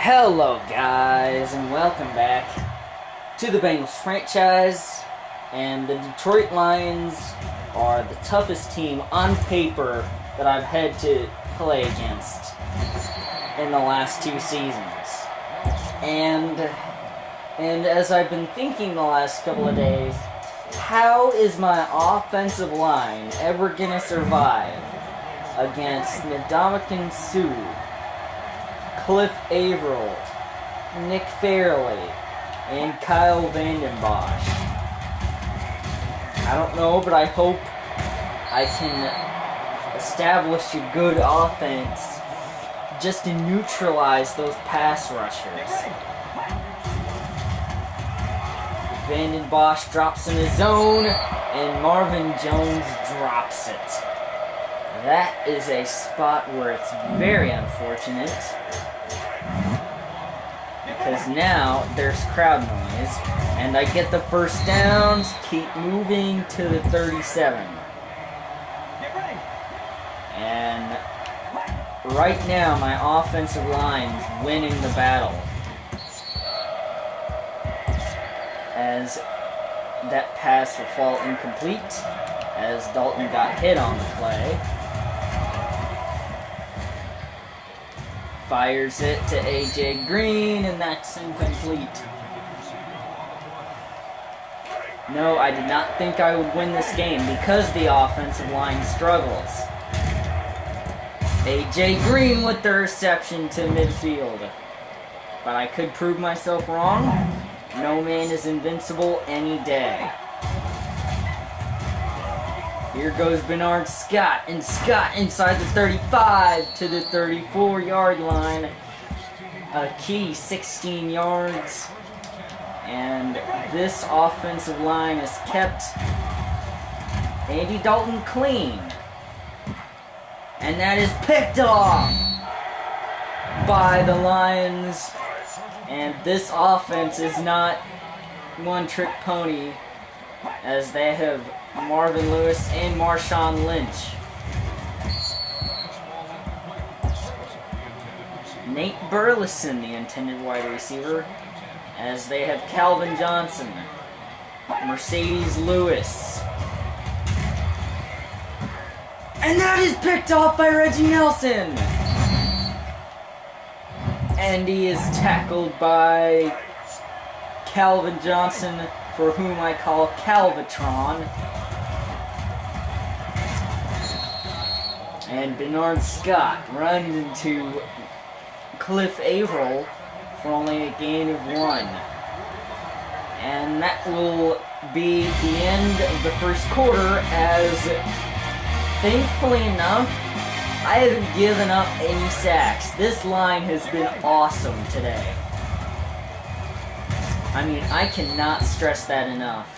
Hello guys, and welcome back to the Bengals franchise. And the Detroit Lions are the toughest team on paper that I've had to play against in the last two seasons. And as I've been thinking the last couple of days, how is my offensive line ever gonna survive against Ndamukong Suh, Cliff Averill, Nick Fairley, and Kyle Vanden Bosch? I don't know, but I hope I can establish a good offense just to neutralize those pass rushers. Vanden Bosch drops in his zone, and Marvin Jones drops it. That is a spot where it's very unfortunate, because now there's crowd noise, and I get the first downs, keep moving to the 37. And right now my offensive line's winning the battle, as that pass will fall incomplete, as Dalton got hit on the play. Fires it to AJ Green, and that's incomplete. No, I did not think I would win this game because the offensive line struggles. AJ Green with the reception to midfield. But I could prove myself wrong. No man is invincible any day. Here goes Bernard Scott, and Scott inside the 35 to the 34-yard line. A key 16 yards. And this offensive line has kept Andy Dalton clean. And that is picked off by the Lions. And this offense is not one-trick pony, as they have Marvin Lewis and Marshawn Lynch. Nate Burleson, the intended wide receiver, as they have Calvin Johnson, Mercedes Lewis. And that is picked off by Reggie Nelson. And he is tackled by Calvin Johnson, for whom I call Calvatron. And Bernard Scott runs into Cliff Averill for only a gain of 1. And that will be the end of the first quarter, as thankfully enough, I haven't given up any sacks. This line has been awesome today. I mean, I cannot stress that enough.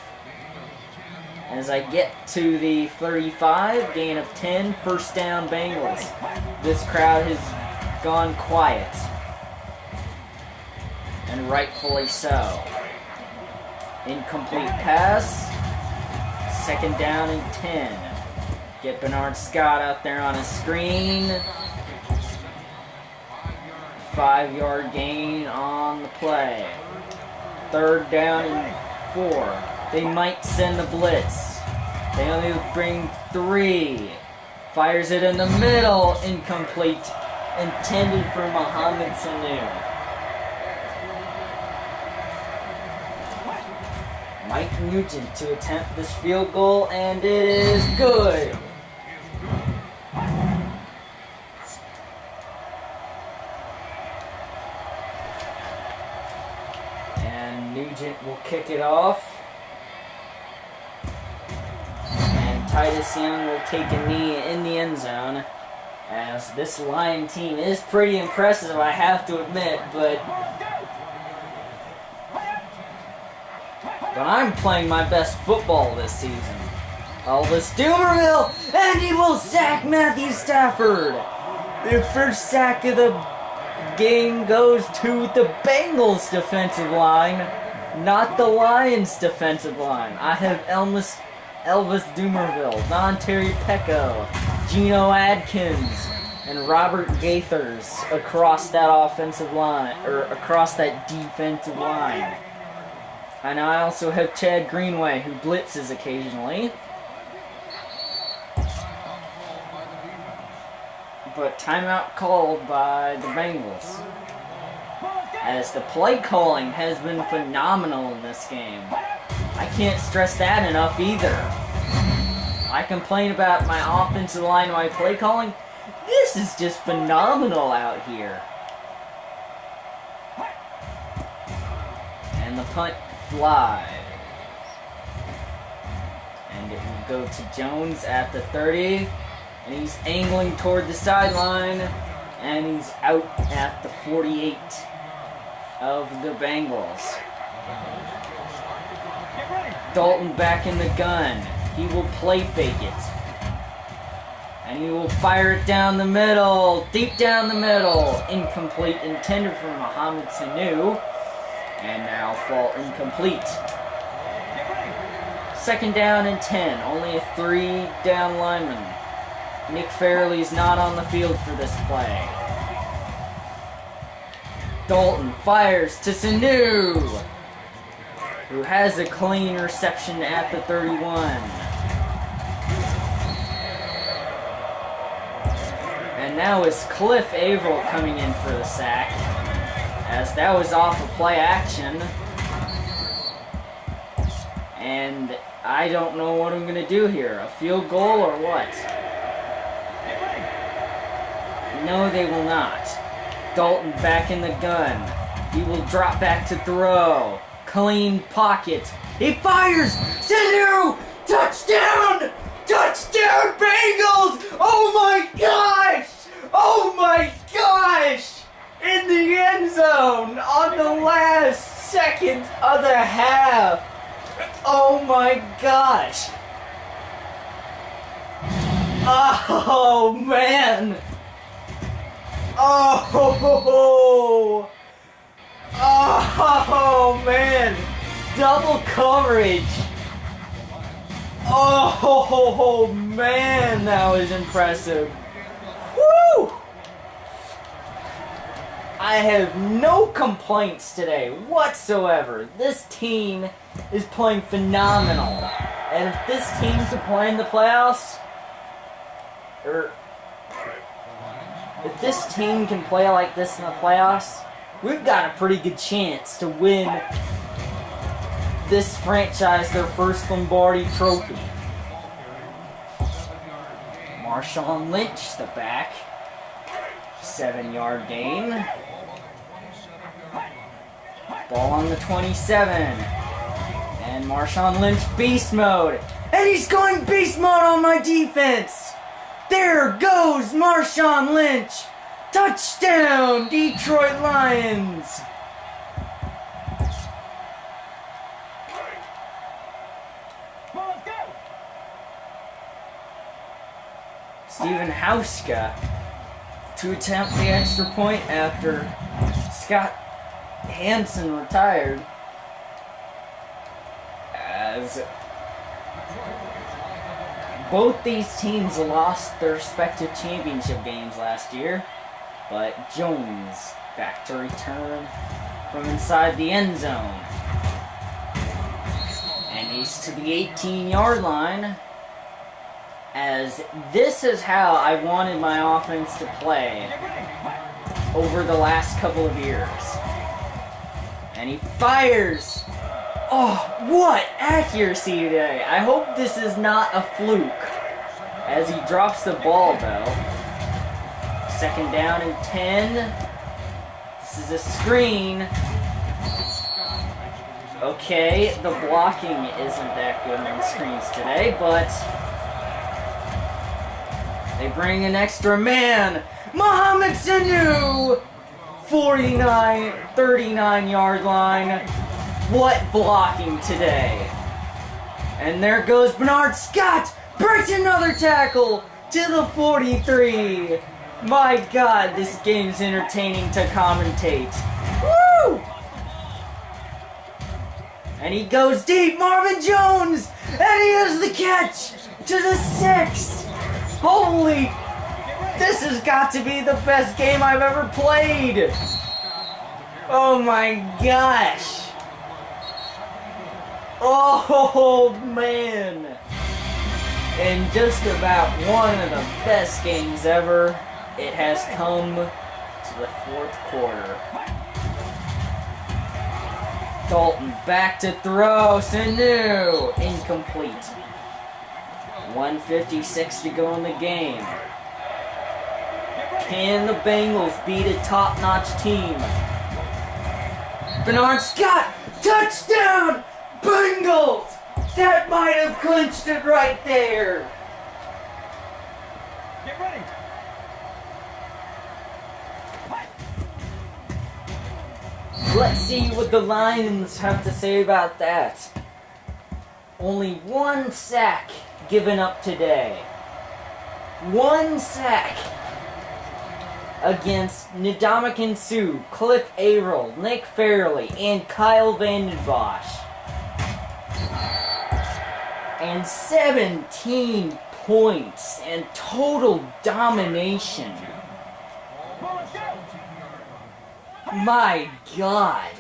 As I get to the 35, gain of 10, first down Bengals. This crowd has gone quiet. And rightfully so. Incomplete pass. Second down and 10. Get Bernard Scott out there on a screen. 5-yard gain on the play. Third down and 4. They might send the blitz. They only bring 3. Fires it in the middle. Incomplete. Intended for Mohamed Sanu. Mike Nugent to attempt this field goal, and it is good. And Nugent will kick it off. And Titus Young will take a knee in the end zone, as this Lion team is pretty impressive, I have to admit, but I'm playing my best football this season. Elvis Dumerville, and he will sack Matthew Stafford. The first sack of the game goes to the Bengals defensive line, not the Lions defensive line. I have Elvis Dumerville, Don Terry Pecco, Geno Adkins, and Robert Gaithers across that offensive line, or across that defensive line. And I also have Chad Greenway, who blitzes occasionally. But timeout called by the Bengals, as the play calling has been phenomenal in this game. I can't stress that enough either. I complain about my offensive line, my play calling. This is just phenomenal out here. And the punt flies. And it will go to Jones at the 30. And he's angling toward the sideline. And he's out at the 48 of the Bengals. Dalton back in the gun. He will play fake it. And he will fire it down the middle. Deep down the middle. Incomplete. Intended for Mohamed Sanu. And now fall incomplete. 2nd down and 10. Only a 3-down lineman. Nick Fairley's not on the field for this play. Dalton fires to Sanu, who has a clean reception at the 31. And now is Cliff Averill coming in for the sack, as that was off of play action. And I don't know what I'm going to do here. A field goal or what? No, they will not. Dalton back in the gun. He will drop back to throw. Clean pocket. He fires! Sanu! Touchdown! Touchdown, Bengals! Oh my gosh! Oh my gosh! In the end zone on the last second of the half. Oh my gosh! Oh man! Oh! Oh man! Double coverage! Oh man, that was impressive. Woo! I have no complaints today whatsoever. This team is playing phenomenal. And if this team can play in the playoffs, or if this team can play like this in the playoffs, we've got a pretty good chance to win this franchise their first Lombardi trophy. Marshawn Lynch, the back. 7-yard gain. Ball on the 27. And Marshawn Lynch beast mode. And he's going beast mode on my defense. There goes Marshawn Lynch. Touchdown, Detroit Lions. Steven Hauska to attempt the extra point after Scott Hansen retired, as both these teams lost their respective championship games last year, but Jones back to return from inside the end zone, and he's to the 18-yard line, as this is how I wanted my offense to play over the last couple of years. And he fires. Oh, what accuracy today. I hope this is not a fluke, as he drops the ball, though. 2nd down and 10. This is a screen. Okay, the blocking isn't that good on screens today, but they bring an extra man. Mohamed Sanu! 39-yard line. What blocking today? And there goes Bernard Scott. Breaks another tackle to the 43. My God, this game's entertaining to commentate. Woo! And he goes deep. Marvin Jones. And he has the catch to the 6. Holy This has got to be the best game I've ever played! Oh my gosh! Oh man! In just about one of the best games ever, it has come to the fourth quarter. Dalton back to throw, Sanu, incomplete. 1:56 to go in the game. Can the Bengals beat a top-notch team? Bernard Scott, touchdown, Bengals! That might have clinched it right there. Get ready. Let's see what the Lions have to say about that. Only one sack given up today. One sack against Ndamukong Suh, Cliff Averill, Nick Fairley, and Kyle Vanden Bosch. And 17 points and total domination. My God.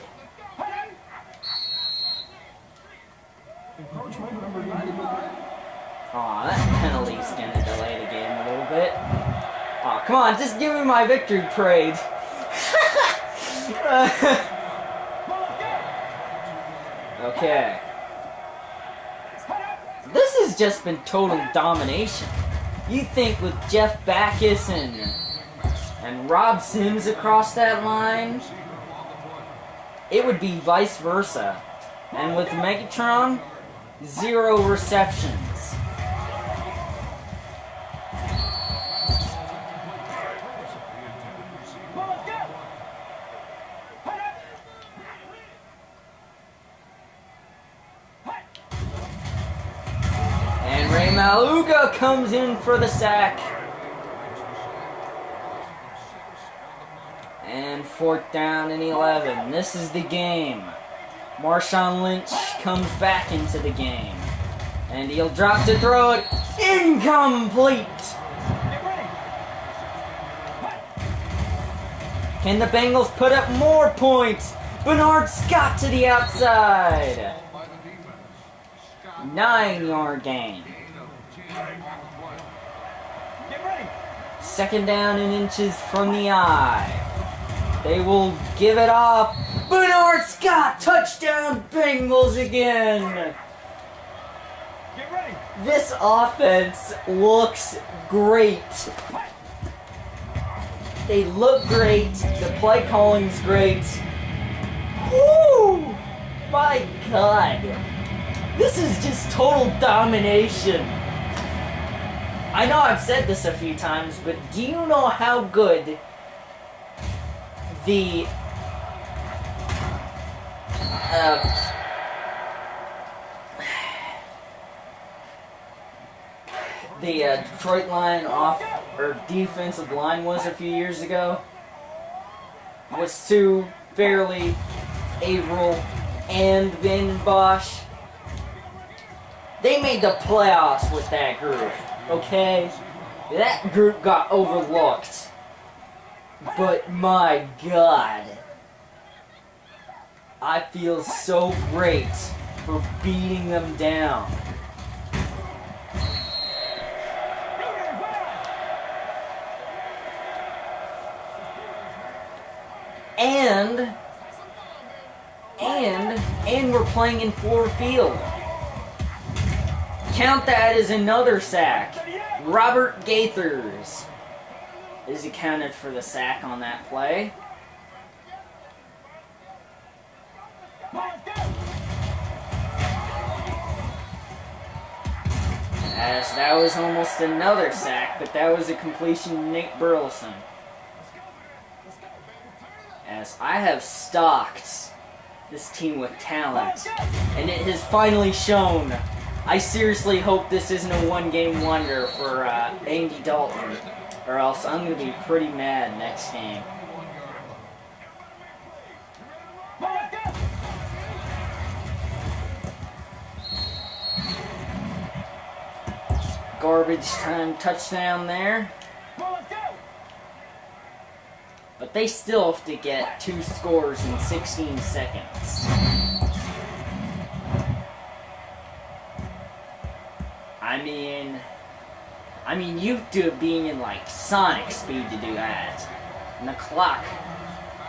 Aw, that penalty's gonna delay the game a little bit. Aw, come on, just give me my victory parade. Okay. This has just been total domination. You think with Jeff Backus and Rob Sims across that line, it would be vice versa. And with Megatron, 0 receptions. And Ray Maluga comes in for the sack. And 4th down and 11. This is the game. Marshawn Lynch comes back into the game. And he'll drop to throw it. Incomplete! Can the Bengals put up more points? Bernard Scott to the outside. 9-yard gain. 2nd down and inches from the eye. They will give it off. Bernard Scott, touchdown Bengals again. This offense looks great. They look great. The play calling's great. Woo! My God. This is just total domination. I know I've said this a few times, but do you know how good the Detroit line defensive line was a few years ago? Was Suh, Fairley, Averill, and Vanden Bosch. They made the playoffs with that group, okay? That group got overlooked. But my God, I feel so great for beating them down. And we're playing in Ford Field. Count that as another sack. Robert Gaithers is accounted for the sack on that play. As that was almost another sack, but that was a completion to Nate Burleson. As I have stocked this team with talent, and it has finally shown. I seriously hope this isn't a one-game wonder for Andy Dalton, or else I'm going to be pretty mad next game. Garbage time touchdown there. they still have to get 2 scores in 16 seconds. I mean, you have to be in like Sonic speed to do that. And the clock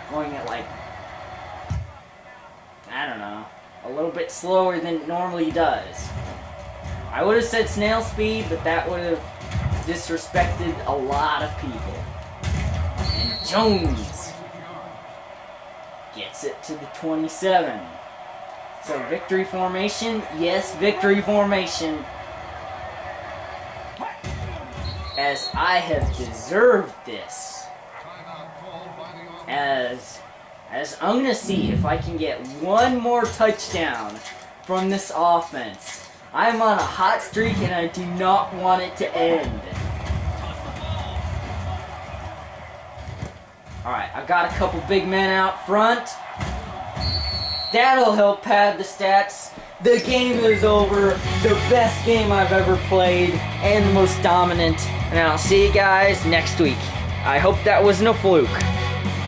going at like, I don't know, a little bit slower than it normally does. I would have said snail speed, but that would have disrespected a lot of people. And Jones gets it to the 27. So victory formation? Yes, victory formation. As I have deserved this. As I'm gonna see if I can get one more touchdown from this offense. I'm on a hot streak and I do not want it to end. Alright, I got a couple big men out front. That'll help pad the stats. The game is over. The best game I've ever played and the most dominant. And I'll see you guys next week. I hope that wasn't a fluke.